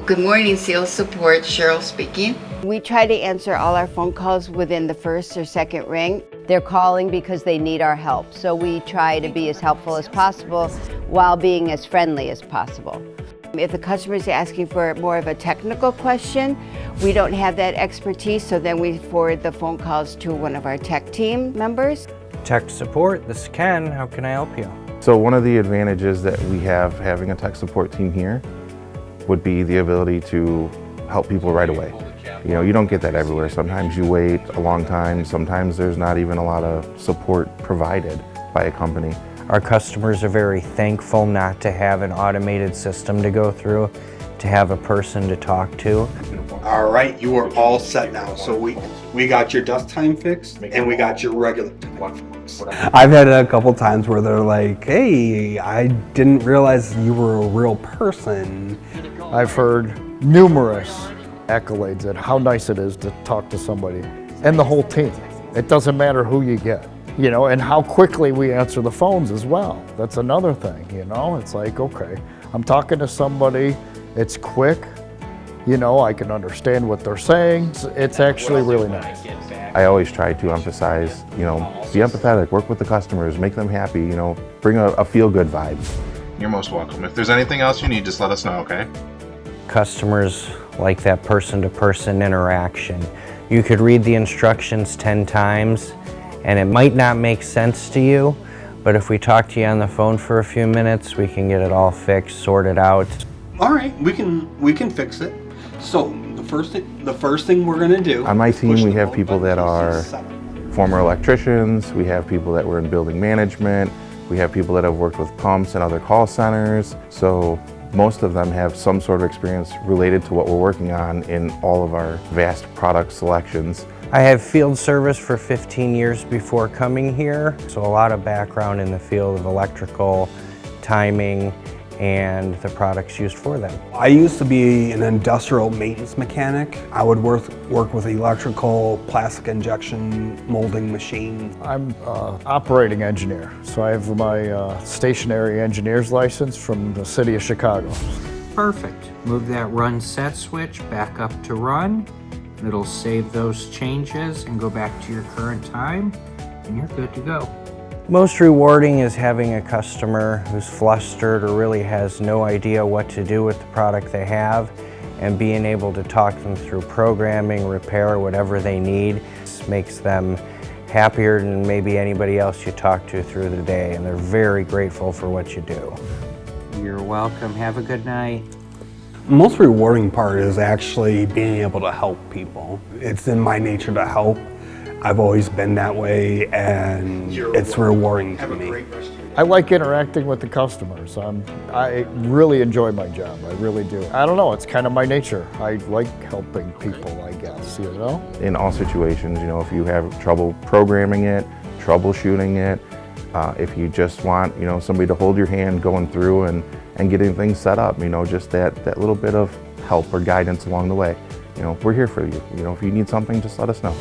Good morning, sales support. Cheryl speaking. We try to answer all our phone calls within the first or second ring. They're calling because they need our help, so we try to be as helpful as possible while being as friendly as possible. If the customer is asking for more of a technical question, we don't have that expertise, so then we forward the phone calls to one of our tech team members. Tech support, this is Ken. How can I help you? So one of the advantages that we have having a tech support team here would be the ability to help people right away. You know, you don't get that everywhere. Sometimes you wait a long time. Sometimes there's not even a lot of support provided by a company. Our customers are very thankful not to have an automated system to go through, to have a person to talk to. All right, you are all set now. So we got your dust time fixed and we got your regular time fixed. I've had it a couple times where they're like, hey, I didn't realize you were a real person. I've heard numerous accolades at how nice it is to talk to somebody and the whole team. It doesn't matter who you get, you know, and how quickly we answer the phones as well. That's another thing, you know, it's like, okay, I'm talking to somebody, it's quick, you know, I can understand what they're saying. It's actually really nice. I always try to emphasize, you know, be empathetic, work with the customers, make them happy, you know, bring a feel-good vibe. You're most welcome. If there's anything else you need, just let us know, okay? Customers like that person-to-person interaction. You could read the instructions 10 times and it might not make sense to you, but if we talk to you on the phone for a few minutes, we can get it all fixed, sorted out. All right, we can fix it. So the first thing we're gonna do. On my team, we have people that are former electricians. We have people that were in building management. We have people that have worked with pumps and other call centers. So most of them have some sort of experience related to what we're working on in all of our vast product selections. I have field service for 15 years before coming here, so a lot of background in the field of electrical, timing, and the products used for them. I used to be an industrial maintenance mechanic. I would work with electrical, plastic injection molding machines. I'm an operating engineer, so I have my stationary engineer's license from the city of Chicago. Perfect. Move that run set switch back up to run. It'll save those changes and go back to your current time, and you're good to go. Most rewarding is having a customer who's flustered or really has no idea what to do with the product they have, and being able to talk them through programming, repair, whatever they need. This makes them happier than maybe anybody else you talk to through the day, and they're very grateful for what you do. You're welcome. Have a good night. The most rewarding part is actually being able to help people. It's in my nature to help. I've always been that way, and it's rewarding to me. I like interacting with the customers. I really enjoy my job, I really do. I don't know, it's kind of my nature. I like helping people, I guess, you know? In all situations, you know, if you have trouble programming it, troubleshooting it, if you just want, you know, somebody to hold your hand going through and getting things set up, you know, just that little bit of help or guidance along the way. You know, we're here for you. You know, if you need something, just let us know.